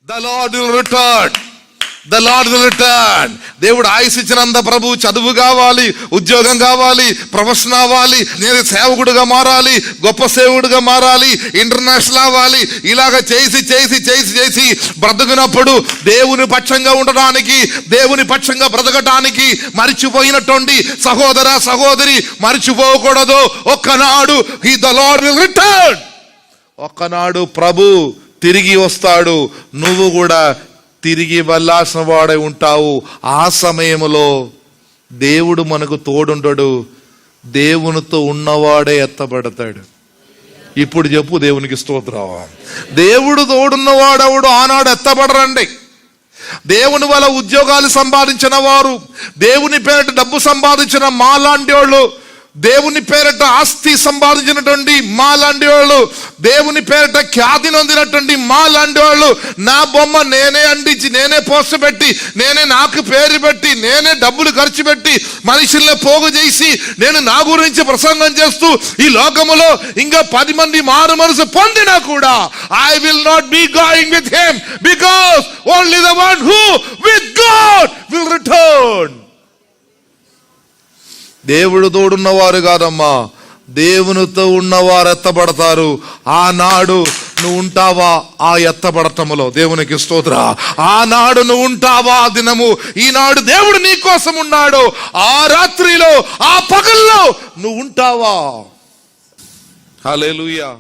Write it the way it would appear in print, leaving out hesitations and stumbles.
The Lord will return. The Lord will return. దేవుడు ఆయుసు ఇచ్చినంత ప్రభు చదువు కావాలి, ఉద్యోగం కావాలి, ప్రొఫెషన్ అవ్వాలి, నేను సేవకుడుగా మారాలి, గొప్ప సేవకుడుగా మారాలి, ఇంటర్నేషనల్ అవ్వాలి. ఇలాగ చేసి చేసి చేసి చేసి బ్రతుకున్నప్పుడు దేవుని పక్షంగా ఉండడానికి, దేవుని పక్షంగా బ్రతకటానికి మరిచిపోయినటువంటి సహోదర సహోదరి మరిచిపోకూడదు. ఒక్కనాడు the Lord will return. ఒక్కనాడు ప్రభు తిరిగి వస్తాడు. నువ్వు కూడా తిరిగి వెళ్ళాల్సిన వాడై ఉంటావు. ఆ సమయంలో దేవుడు మనకు తోడుండడు. దేవునితో ఉన్నవాడే ఎత్తబడతాడు. ఇప్పుడు చెప్పు దేవునికి స్తోత్రం. దేవుడు తోడున్నవాడెవడు ఆనాడు ఎత్తబడరండి. దేవుని వల్ల ఉద్యోగాలు సంపాదించిన వారు, దేవుని పేరిట డబ్బు సంపాదించిన మాలాంటి వాళ్ళు, దేవుని పేరిట ఆస్తి సంపాదించినటువంటి మాలాంటి వాళ్ళు, దేవుని పేరిట ఖ్యాతి నొందినటువంటి మాలాంటి వాళ్ళు, నా బొమ్మ నేనే అంటించి, నేనే పోస్ట్ పెట్టి, నేనే నాకు పేరు పెట్టి, నేనే డబ్బులు ఖర్చు పెట్టి, మనుషుల్ని పోగు చేసి, నేను నా గురించి ప్రసంగం చేస్తూ ఈ లోకములో ఇంకా 10 మంది మారు మనసు పొందినా కూడా I will not be going with him, because only the one who with God will return. దేవుడు తోడున్నవారు కాదమ్మా, దేవునితో ఉన్నవారు ఎత్తబడతారు. ఆనాడు నువ్వు ఉంటావా ఆ ఎత్తబడటములో? దేవునికి స్తోత్ర. ఆనాడు నువ్వు ఉంటావా ఆ దినము? ఈనాడు దేవుడు నీ కోసం ఉన్నాడు. ఆ రాత్రిలో, ఆ పగల్లో నువ్వు ఉంటావా? హల్లెలూయా.